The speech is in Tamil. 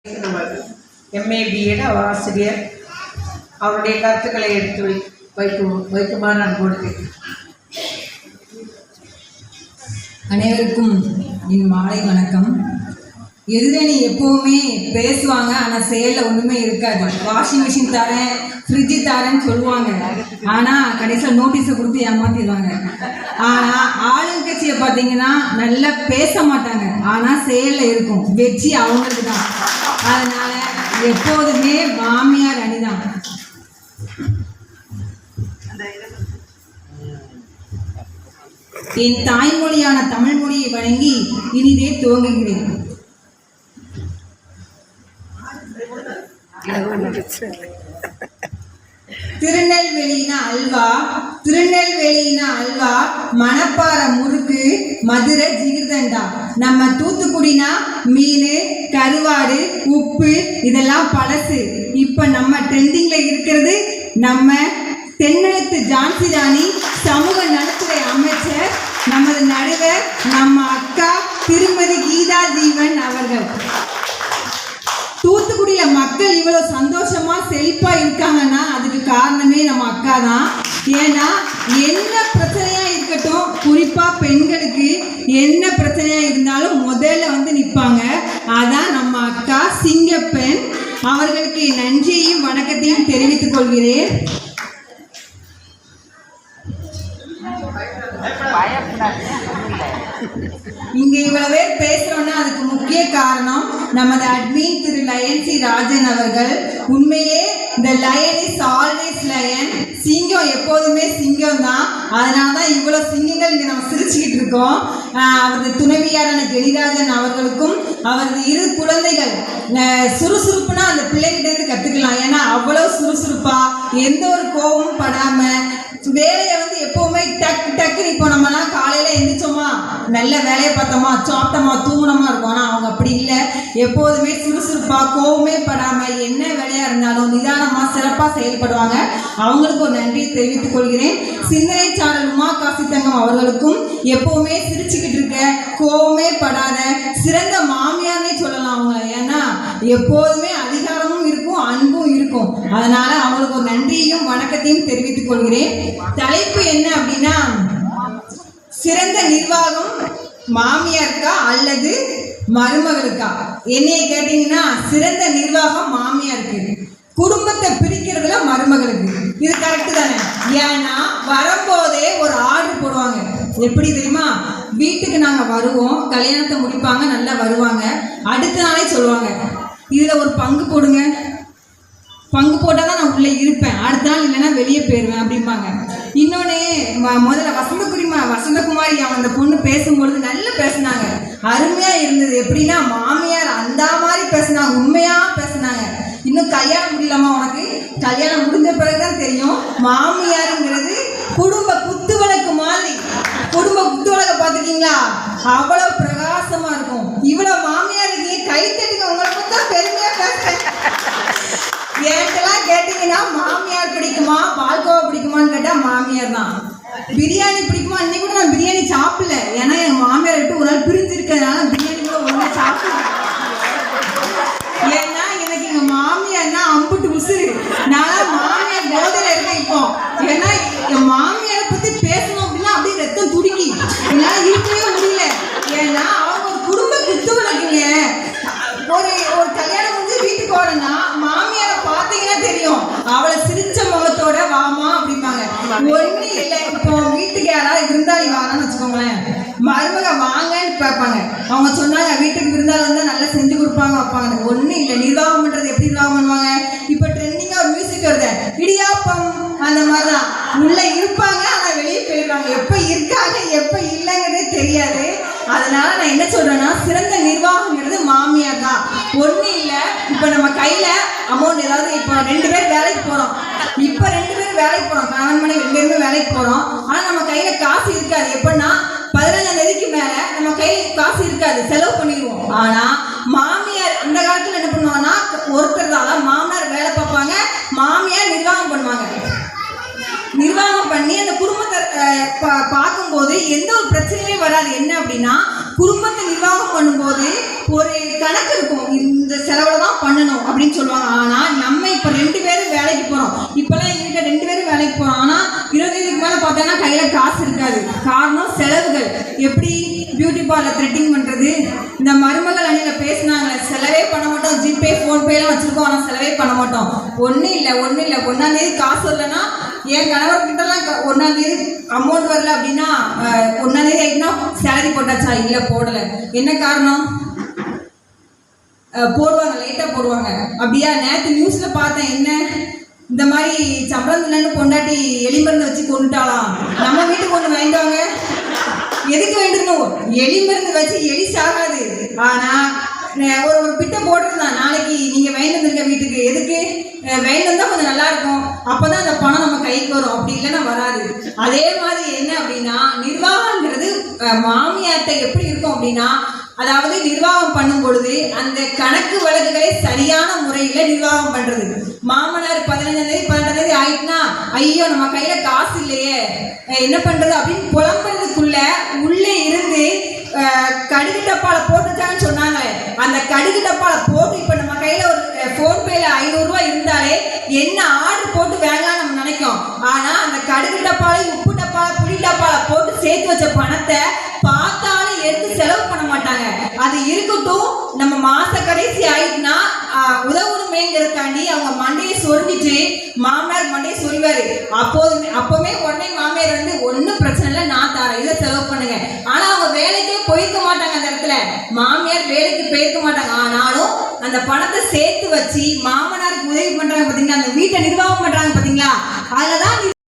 MA BEd ஆசிரியர் அவருடைய கருத்துக்களை எடுத்து வைக்குமாறு நான் கொடுத்தேன். அனைவருக்கும் என் மாலை வணக்கம். எதிரணி எப்போவுமே பேசுவாங்க, ஆனால் செயலில் ஒன்றுமே இருக்காது. வாஷிங் மிஷின் தரேன், ஃப்ரிட்ஜு தரேன்னு சொல்லுவாங்க, ஆனால் கடைசியில் நோட்டீஸை கொடுத்து ஏமாற்றிடுவாங்க. ஆனால் ஆளுங்கட்சியை பார்த்தீங்கன்னா நல்லா பேச மாட்டாங்க, ஆனால் செயலில் இருக்கும். வெற்றி அவங்களுக்கு தான். அதனால் எப்போதுமே மாமியார் அணிதான். என் தாய்மொழியான தமிழ் மொழியை வழங்கி இனிதே துவங்குகிறேன். திருநெல்வேலினா அல்வா, திருநெல்வேலினா அல்வா, மணப்பாறை முறுக்கு, மதுரை ஜிகிர்தண்டா. நம்ம தூத்துக்குடினா மீன், கருவாடு, உப்பு, இதெல்லாம் பழசு. இப்போ நம்ம ட்ரெண்டிங்கில் இருக்கிறது நம்ம தென்னெழுத்து ஜான்சி ராணி, சமூக நலத்துறை அமைச்சர், நமது நடுவர், நம்ம அக்கா திருமதி கீதா ஜீவன் அவர்கள். தூத்துக்குடியில் மக்கள் இவ்வளோ சந்தோஷமாக செழிப்பாக இருக்காங்கன்னா அதுக்கு காரணமே நம்ம அக்கா தான். ஏன்னா என்ன பிரச்சனையாக இருக்கட்டும், குறிப்பாக பெண்களுக்கு என்ன பிரச்சனையாக இருந்தாலும் முதல்ல வந்து நிற்பாங்க. அதான் நம்ம அக்கா சிங்கப்பெண். அவர்களுக்கு நன்றியையும் வணக்கத்தையும் தெரிவித்துக் கொள்கிறேன். இங்க இவ்வளவு பேர் பேசுறோம்னா அதுக்கு முக்கிய காரணம் நமது அட்மின் திரு லயன் சி ராஜன் அவர்கள். உண்மையிலே இந்த லயன் இஸ் ஆல்வேஸ் லயன். சிங்கம் எப்போதுமே சிங்கம் தான். அதனால தான் இவ்வளோ சிங்கங்கள் இங்கே நம்ம சிரிச்சுக்கிட்டு இருக்கோம். அவரது துணைவியாரான ஜெனிராஜன் அவர்களுக்கும் அவரது 2 குழந்தைகள் சுறுசுறுப்புனா அந்த பிள்ளைகிட்டேருந்து கற்றுக்கலாம். ஏன்னா அவ்வளோ சுறுசுறுப்பாக எந்த ஒரு கோபமும் படாமல் வேலையை வந்து எப்போவுமே டக்கு டக்குன்னு. இப்போ நம்மலாம் காலையில் எழுந்திரிச்சோமா, நல்ல வேலையை பார்த்தோமா, சாப்பிட்டோமா, தூங்கினோமா இருக்கும். ஆனால் அவங்க அப்படி இல்லை. எப்போதுமே சுறுசுறுப்பாக கோவமே படாமல் என்ன வேலையாக இருந்தாலும் நிதானமாக சிறப்பாக செயல்படுவாங்க. அவங்களுக்கு ஒரு நன்றியை தெரிவித்துக் கொள்கிறேன். சிந்தனை சாரல் உமா காசி தங்கம் அவர்களுக்கும் எப்போவுமே சிரிச்சுக்கிட்டு இருக்க, கோவமே படாத சிறந்த மாமியார்னே சொல்லலாம் அவங்கள. ஏன்னா எப்போதுமே அதிகாரமும் இருக்கும், அன்பும் இருக்கும். அதனால அவங்களுக்கு ஒரு நன்றியையும் வணக்கத்தையும் தெரிவித்துக் கொள்கிறேன். தலைப்பு என்ன அப்படின்னா, சிறந்த நிர்வாகம் மாமியாருக்கா அல்லது மருமகளுக்கா? என்னைய கேட்டீங்கன்னா சிறந்த நிர்வாகம் மாமியாருக்கு, குடும்பத்தை பிரிக்கிறதுல மருமகளுக்கு. இது கரெக்டு தானே? ஏன்னா வரும்போதே ஒரு ஆர்டர் போடுவாங்க. எப்படி தெரியுமா? வீட்டுக்கு நாங்கள் வருவோம், கல்யாணத்தை முடிப்பாங்க, நல்லா வருவாங்க, அடுத்த நாளே சொல்லுவாங்க இதில் ஒரு பங்கு போடுங்க, பங்கு போட்டால் தான் நான் உள்ளே இருப்பேன், அடுத்த நாள் இல்லைன்னா வெளியே போயிடுவேன் அப்படிம்பாங்க. இன்னொன்று, முதல்ல வசந்தகுமாரி அந்த பொண்ணு பேசும்பொழுது நல்லா பேசினாங்க, அருமையாக இருந்தது. எப்படின்னா மாமியார் அந்த மாதிரி பேசினாங்க, உண்மையாக பேசினாங்க. இன்னும் கல்யாணம் முடியலாமா உனக்கு? கல்யாணம் முடிஞ்ச பிறகுதான் தெரியும் மாமியாருங்கிறது குடும்ப குத்துவிளக்கு மாதிரி. குடும்ப குத்துவிளக்க பார்த்துருக்கீங்களா? அவ்வளோ பிரகாசமாக இருக்கும். இவ்வளோ மாமியார் இருக்கீங்க, கைத்தட்டுங்க. உங்களுக்கு தான் பெருமையாக பேசுகிறேன். எனக்கெல்லாம் கேட்டீங்கன்னா மாமியார் பிடிக்குமா பால்கோவா பிடிக்குமான்னு கேட்டால் மாமியார் தான். பிரியாணி பிடிக்குமா? இன்னைக்கு கூட நான் பிரியாணி சாப்பிடல. ஏன்னா எங்கள் மாமியார் விட்டு ஒரு நாள் பிரிஞ்சிருக்கிறதுனால பிரியாணி கூட ஒழுங்காக சாப்பிடல. ஏன்னா எனக்கு எங்கள் மாமியார்னா அம்புட்டு உசுறு. நான் மாமியார் போதையில் இருக்கேன் இப்போ. ஏன்னா என் மாமியாரை பற்றி பேசணும் அப்படின்னா அப்படியே ரத்தம் துடிக்கி என்னால் இருக்கவே முடியல. ஏன்னா அவங்க ஒரு குடும்ப குத்து விளக்குங்க. ஒரு கல்யாணம் முடிஞ்சு வீட்டுக்கு வரேன்னா மாமியாரை பார்த்தீங்கன்னா தெரியும், அவளை சிரிச்ச முகத்தோட வாமா அப்படிம்பாங்க. ஒன்றும் இல்லை, இப்போ வீட்டுக்கு யாராவது விருந்தாளி வாங்கன்னு வச்சுக்கோங்களேன், மருமக வாங்கன்னு பார்ப்பாங்க. அவங்க சொன்னாங்க வீட்டுக்கு விருந்தாளி வந்தால் நல்லா செஞ்சு கொடுப்பாங்க வைப்பாங்க. ஒன்றும் இல்லை, நிர்வாகம் பண்ணுறது எப்படி நிர்வாகம் பண்ணுவாங்க? இப்போ ட்ரெண்டிங்காக ஒரு மியூசிக் வருது, இடியாப்பம், அந்த மாதிரி தான். உள்ளே இருப்பாங்க, ஆனால் வெளியே போயிடுவாங்க. எப்போ இருக்காங்க எப்போ இல்லைங்கிறதே தெரியாது. அதனால நான் என்ன சொல்றேன்னா, சிறந்த நிர்வாகங்கிறது மாமியார் தான். ஒன்றும் இல்லை, இப்போ நம்ம கையில் அமௌண்ட் ஏதாவது, இப்போ 2 பேர் வேலைக்கு போகிறோம், இப்போ 2 பேர் வேலைக்கு போகிறோம், கணவன் மனைவி 2 பேருமே வேலைக்கு போகிறோம். ஆனால் நம்ம கையில் காசு இருக்காது. எப்படின்னா 15ஆம் தேதிக்கு மேலே நம்ம கையில் காசு இருக்காது, செலவு பண்ணிடுவோம். ஆனால் மாமியார் அந்த காலத்தில் என்ன பண்ணுவாங்கன்னா, ஒருத்தர் தான் மாமனார் வேலை பார்ப்பாங்க, மாமியார் நிர்வாகம் பண்ணுவாங்க. நிர்வாகம் பண்ணி அந்த குடும்பத்தை பார்க்கும்போது எந்த ஒரு பிரச்சனையுமே வராது. என்ன அப்படின்னா, குடும்பத்தை நிர்வாகம் பண்ணும்போது ஒரு கணக்கு இருக்கும், இந்த செலவில் தான் காரணம் செலவுகள். எப்படி பியூட்டி பார்லர் த்ரெட்டிங் பண்ணுறது, இந்த மருமகள் அணியில் பேசினாங்களே செலவே பண்ண மாட்டோம், ஜிபே ஃபோன்பேலாம் வச்சுருக்கோம் ஆனால் செலவே பண்ண மாட்டோம். ஒன்றும் இல்லை 1ஆந்தேதி காசு வரலன்னா, என் கணவர்கிட்டலாம் 1ஆந்தேதி அமௌண்ட் வரல அப்படின்னா 1ஆந்தேதி ஆகிட்டுனா சேலரி போட்டாச்சா, இல்லை போடலை. என்ன காரணம்? போடுவாங்க, லைட்டாக போடுவாங்க. அப்படியா? நேற்று நியூஸில் பார்த்தேன், என்ன இந்த மாதிரி சம்பளம் இல்லைன்னு பொண்டாட்டி எலி மருந்து வச்சு கொண்டுட்டாலாம். நம்ம வீட்டுக்கு ஒன்று வாங்கிட்டாங்க. எதுக்கு வேண்டிருக்கணும்? எலி மருந்து வச்சு எலி சாகாது. ஆனால் ஒரு பிட்டை போட்டிருந்தான், நாளைக்கு நீங்கள் வாங்கிட்டு வந்துருக்க வீட்டுக்கு. எதுக்கு வாங்கிட்டு வந்தால் கொஞ்சம் நல்லா இருக்கும், அப்போ தான் அந்த பணம் நம்ம கைக்கு வரும், அப்படி இல்லைன்னா வராது. அதே மாதிரி என்ன அப்படின்னா, நிர்வாகங்கிறது மாமியார்ட்ட எப்படி இருக்கும் அப்படின்னா, அதாவது நிர்வாகம் பண்ணும் பொழுது அந்த கணக்கு வழக்குகளை சரியான முறையில் நிர்வாகம் பண்ணுறது. மாமனார் 15ஆந்தேதி 18ஆந்தேதி ஆயிட்டுனா, ஐயோ நம்ம கையில் காசு இல்லையே என்ன பண்ணுறது அப்படின்னு புலம்புறதுக்குள்ள உள்ளே இருந்து கடுகு டப்பால போட்டுட்டான்னு சொன்னாங்களே, அந்த கடுகு டப்பால போட்டு இப்போ நம்ம கையில் ஒரு ஃபோன்பேல 500 ரூபாய் இருந்தாலே என்ன ஆர்டர் போட்டு வாங்கலாம் நம்ம நினைக்கும். ஆனால் அந்த கடுகு டப்பால, உப்பு டப்பால, புளி டப்பால போட்டு சேர்த்து வச்ச பணத்தை பார்த்தாலும் எடுத்து செலவு பண்ண மாட்டாங்க. அது இருக்கட்டும், நம்ம மாச கடைசி ஆயிட்டுனா உதவுணுமேங்கிறதுக்காண்டி அவங்க மண்டையை சொருகிட்டு, மாமனார் மண்டையை சொருவாரு. அப்போவுமே உடனே மாமியார் வந்து ஒன்றும் பிரச்சனை இல்லை, நான் தரேன், இதை செலவு பண்ணுங்க. ஆனால் அவங்க வேலைக்கே போயிருக்க மாட்டாங்க. அந்த இடத்துல மாமியார் வேலைக்கு போயிருக்க மாட்டாங்க. ஆனாலும் அந்த பணத்தை சேர்த்து வச்சு மாமனாருக்கு உதவி பண்றாங்க பார்த்தீங்களா, அந்த வீட்டை நிர்வாகம் பண்றாங்க பார்த்தீங்களா, அதில் தான்